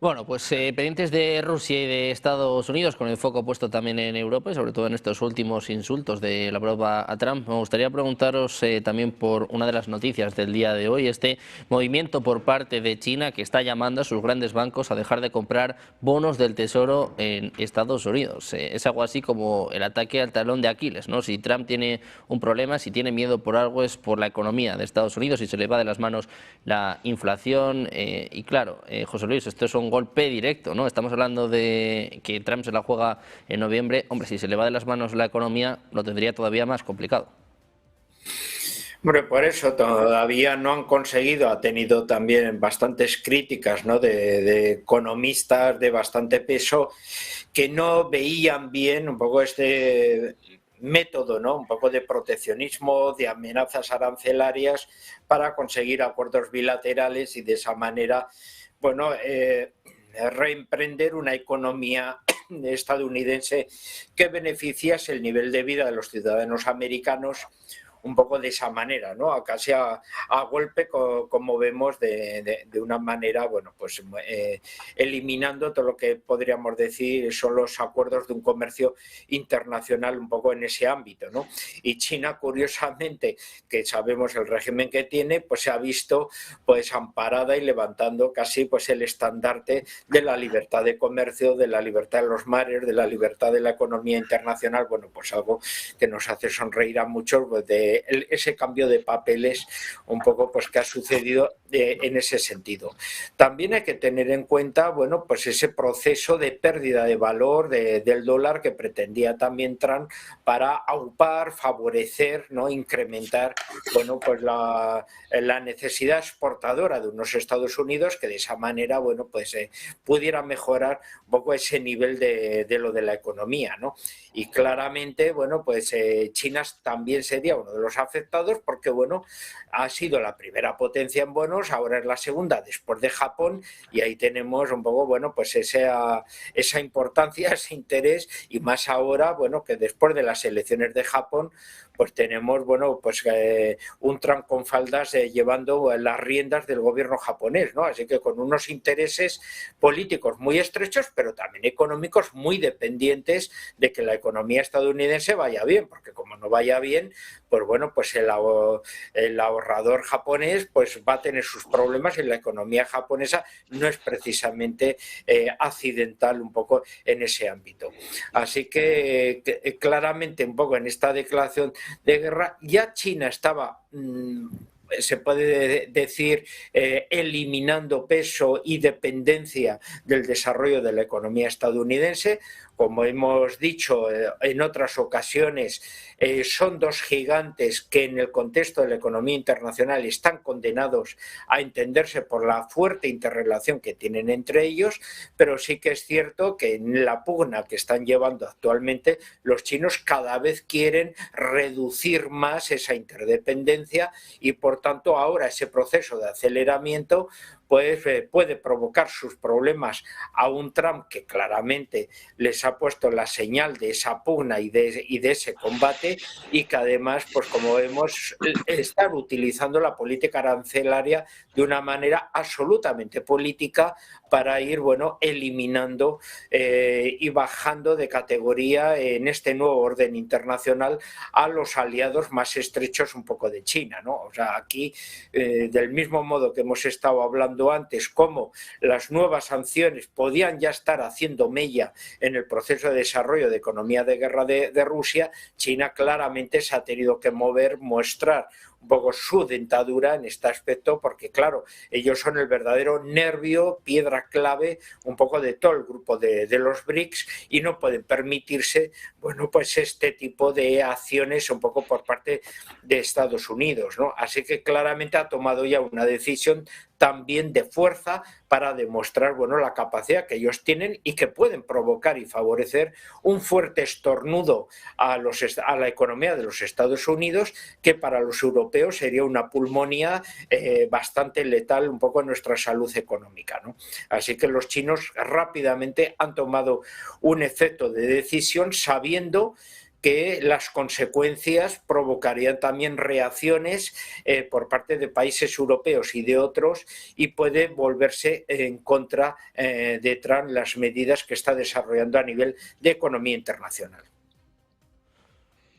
Bueno, pues pendientes de Rusia y de Estados Unidos, con el foco puesto también en Europa y sobre todo en estos últimos insultos de Lavrov a Trump, me gustaría preguntaros también por una de las noticias del día de hoy, este movimiento por parte de China que está llamando a sus grandes bancos a dejar de comprar bonos del Tesoro en Estados Unidos. Es algo así como el ataque al talón de Aquiles, ¿no? Si Trump tiene un problema, si tiene miedo por algo, es por la economía de Estados Unidos y se le va de las manos la inflación. Y claro, José Luis, esto es un golpe directo, ¿no? Estamos hablando de que Trump se la juega en noviembre. Hombre, si se le va de las manos la economía, lo tendría todavía más complicado. Hombre, por eso todavía no han conseguido, ha tenido también bastantes críticas, ¿no? de economistas de bastante peso que no veían bien un poco este método, ¿no? Un poco de proteccionismo, de amenazas arancelarias para conseguir acuerdos bilaterales y de esa manera, bueno, reemprender una economía estadounidense que beneficiase el nivel de vida de los ciudadanos americanos un poco de esa manera, ¿no? Casi a golpe, como vemos, de una manera, bueno, pues eliminando todo lo que podríamos decir son los acuerdos de un comercio internacional un poco en ese ámbito, ¿no? Y China, curiosamente, que sabemos el régimen que tiene, pues se ha visto pues amparada y levantando casi pues el estandarte de la libertad de comercio, de la libertad de los mares, de la libertad de la economía internacional, bueno, pues algo que nos hace sonreír a muchos, pues, de ese cambio de papeles un poco pues que ha sucedido en ese sentido. También hay que tener en cuenta, bueno, pues ese proceso de pérdida de valor del dólar que pretendía también Trump para aupar, favorecer, ¿no? Incrementar, bueno, pues la necesidad exportadora de unos Estados Unidos que de esa manera, bueno, pues pudiera mejorar un poco ese nivel de lo de la economía, ¿no? Y claramente, bueno, pues China también sería uno de los afectados porque, bueno, ha sido la primera potencia en bonos, ahora es la segunda después de Japón y ahí tenemos un poco, bueno, pues esa importancia, ese interés y más ahora, bueno, que después de las elecciones de Japón, pues tenemos, bueno, pues un Trump con faldas llevando las riendas del gobierno japonés, ¿no? Así que con unos intereses políticos muy estrechos, pero también económicos muy dependientes de que la economía estadounidense vaya bien, porque como no vaya bien, pues bueno, pues el ahorrador japonés pues va a tener sus problemas y la economía japonesa no es precisamente accidental un poco en ese ámbito. Así que claramente un poco en esta declaración de guerra ya China estaba se puede decir, eliminando peso y dependencia del desarrollo de la economía estadounidense. Como hemos dicho en otras ocasiones, son dos gigantes que en el contexto de la economía internacional están condenados a entenderse por la fuerte interrelación que tienen entre ellos, pero sí que es cierto que en la pugna que están llevando actualmente, los chinos cada vez quieren reducir más esa interdependencia y por tanto ahora ese proceso de aceleramiento pues puede provocar sus problemas a un Trump que claramente les ha puesto la señal de esa pugna y de ese combate y que además, pues como vemos, están utilizando la política arancelaria de una manera absolutamente política para ir, bueno, eliminando y bajando de categoría en este nuevo orden internacional a los aliados más estrechos un poco de China, ¿no? O sea, aquí, del mismo modo que hemos estado hablando antes, cómo las nuevas sanciones podían ya estar haciendo mella en el proceso de desarrollo de economía de guerra de Rusia, China claramente se ha tenido que mover, mostrar un poco su dentadura en este aspecto, porque claro, ellos son el verdadero nervio, piedra clave un poco de todo el grupo de los BRICS y no pueden permitirse, bueno, pues este tipo de acciones un poco por parte de Estados Unidos, ¿no? Así que claramente ha tomado ya una decisión también de fuerza para demostrar, bueno, la capacidad que ellos tienen y que pueden provocar y favorecer un fuerte estornudo a la economía de los Estados Unidos que para los europeos sería una pulmonía bastante letal un poco en nuestra salud económica, ¿no? Así que los chinos rápidamente han tomado un efecto de decisión sabiendo que las consecuencias provocarían también reacciones por parte de países europeos y de otros, y puede volverse en contra de Trump las medidas que está desarrollando a nivel de economía internacional.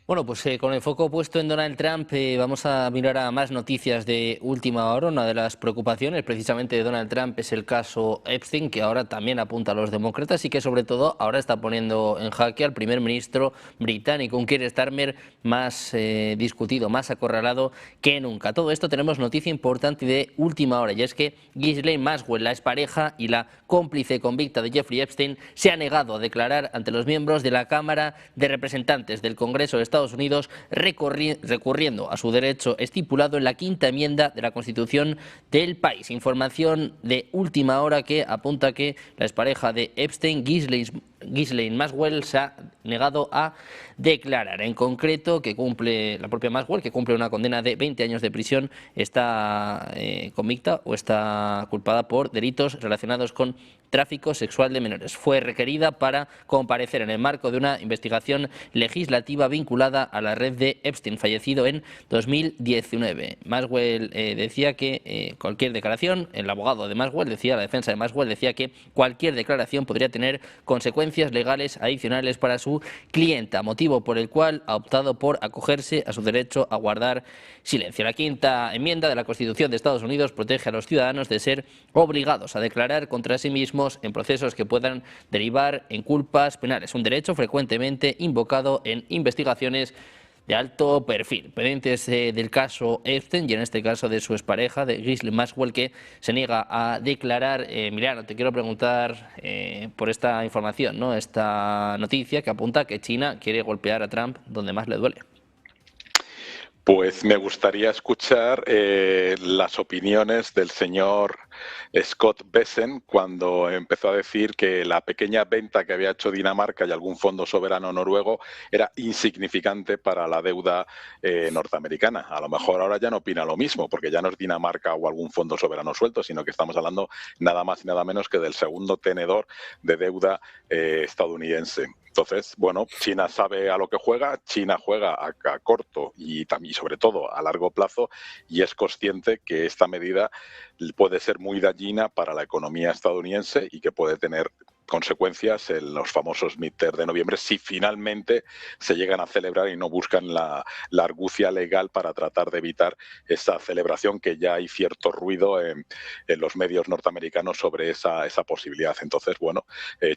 Bueno, pues con el foco puesto en Donald Trump, vamos a mirar a más noticias de última hora. Una de las preocupaciones precisamente de Donald Trump es el caso Epstein, que ahora también apunta a los demócratas y que sobre todo ahora está poniendo en jaque al primer ministro británico, un Keir Starmer más discutido, más acorralado que nunca. Todo esto tenemos noticia importante de última hora, y es que Ghislaine Maxwell, la expareja y la cómplice convicta de Jeffrey Epstein, se ha negado a declarar ante los miembros de la Cámara de Representantes del Congreso de Estados Unidos, recurriendo a su derecho estipulado en la quinta enmienda de la Constitución del país. Información de última hora que apunta que la expareja de Epstein, Ghislaine Maxwell, se ha negado a declarar. En concreto, que cumple la propia Maxwell, que cumple una condena de 20 años de prisión, está convicta o está culpada por delitos relacionados con tráfico sexual de menores. Fue requerida para comparecer en el marco de una investigación legislativa vinculada a la red de Epstein, fallecido en 2019. Maxwell decía que cualquier declaración, el abogado de Maxwell decía, la defensa de Maxwell decía que cualquier declaración podría tener consecuencias legales adicionales para su clienta, motivo por el cual ha optado por acogerse a su derecho a guardar silencio. La quinta enmienda de la Constitución de Estados Unidos protege a los ciudadanos de ser obligados a declarar contra sí mismos en procesos que puedan derivar en culpas penales, un derecho frecuentemente invocado en investigaciones de alto perfil. Pendientes del caso Epstein y en este caso de su expareja, de Ghislaine Maxwell, que se niega a declarar. Emiliano, te quiero preguntar por esta información, ¿no? Esta noticia que apunta que China quiere golpear a Trump donde más le duele. Pues me gustaría escuchar las opiniones del señor Scott Bessent cuando empezó a decir que la pequeña venta que había hecho Dinamarca y algún fondo soberano noruego era insignificante para la deuda norteamericana. A lo mejor ahora ya no opina lo mismo, porque ya no es Dinamarca o algún fondo soberano suelto, sino que estamos hablando nada más y nada menos que del segundo tenedor de deuda estadounidense. Entonces, bueno, China sabe a lo que juega, China juega a corto y también, sobre todo a largo plazo, y es consciente que esta medida puede ser muy dañina para la economía estadounidense y que puede tener consecuencias en los famosos midterm de noviembre si finalmente se llegan a celebrar y no buscan la argucia legal para tratar de evitar esa celebración, que ya hay cierto ruido en los medios norteamericanos sobre esa posibilidad. Entonces, bueno,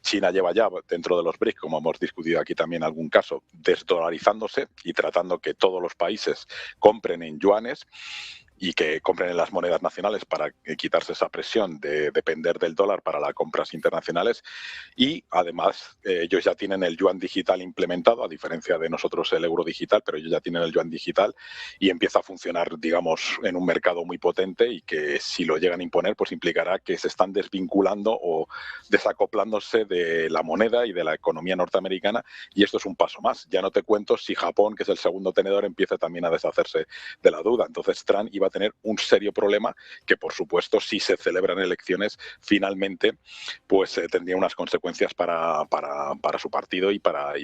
China lleva ya dentro de los BRICS, como hemos discutido aquí también en algún caso, desdolarizándose y tratando que todos los países compren en yuanes y que compren en las monedas nacionales para quitarse esa presión de depender del dólar para las compras internacionales. Y además ellos ya tienen el yuan digital implementado, a diferencia de nosotros el euro digital, pero ellos ya tienen el yuan digital y empieza a funcionar, digamos, en un mercado muy potente, y que si lo llegan a imponer, pues implicará que se están desvinculando o desacoplándose de la moneda y de la economía norteamericana, y esto es un paso más. Ya no te cuento si Japón, que es el segundo tenedor, empieza también a deshacerse de la deuda. Entonces Trump iba a tener un serio problema que, por supuesto, si se celebran elecciones, finalmente pues tendría unas consecuencias para su partido y para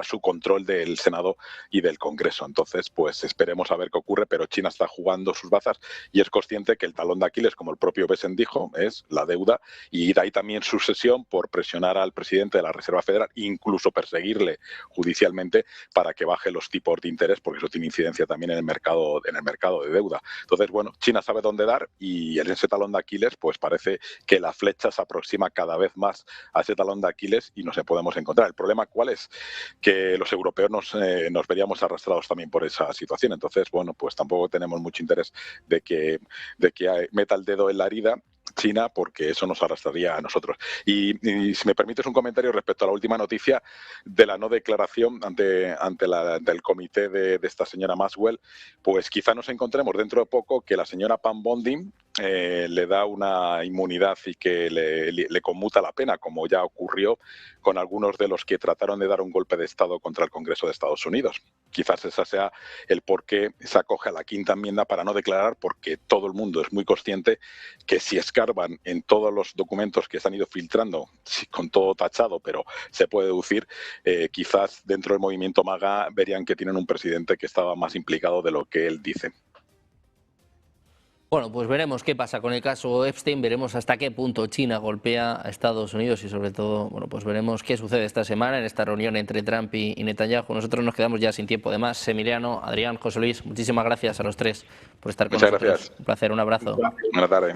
su control del Senado y del Congreso. Entonces, pues esperemos a ver qué ocurre, pero China está jugando sus bazas y es consciente que el talón de Aquiles, como el propio Bessent dijo, es la deuda, y de ahí también su obsesión por presionar al presidente de la Reserva Federal, incluso perseguirle judicialmente para que baje los tipos de interés, porque eso tiene incidencia también en el mercado de deuda. Entonces, bueno, China sabe dónde dar, y en ese talón de Aquiles pues parece que la flecha se aproxima cada vez más a ese talón de Aquiles y no se podemos encontrar. El problema, ¿cuál es? Que los europeos nos veríamos arrastrados también por esa situación. Entonces, bueno, pues tampoco tenemos mucho interés de que meta el dedo en la herida China, porque eso nos arrastraría a nosotros. Y si me permites un comentario respecto a la última noticia de la no declaración del comité de esta señora Maxwell, pues quizá nos encontremos dentro de poco que la señora Pam Bondi le da una inmunidad y que le conmuta la pena, como ya ocurrió con algunos de los que trataron de dar un golpe de Estado contra el Congreso de Estados Unidos. Quizás ese sea el por qué se acoge a la quinta enmienda para no declarar, porque todo el mundo es muy consciente que si escarban en todos los documentos que se han ido filtrando, con todo tachado, pero se puede deducir, quizás dentro del movimiento MAGA verían que tienen un presidente que estaba más implicado de lo que él dice. Bueno, pues veremos qué pasa con el caso Epstein, veremos hasta qué punto China golpea a Estados Unidos y sobre todo, bueno, pues veremos qué sucede esta semana en esta reunión entre Trump y Netanyahu. Nosotros nos quedamos ya sin tiempo de más. Emiliano, Adrián, José Luis, muchísimas gracias a los tres por estar con nosotros. Muchas gracias. Un placer, un abrazo. Buenas tardes.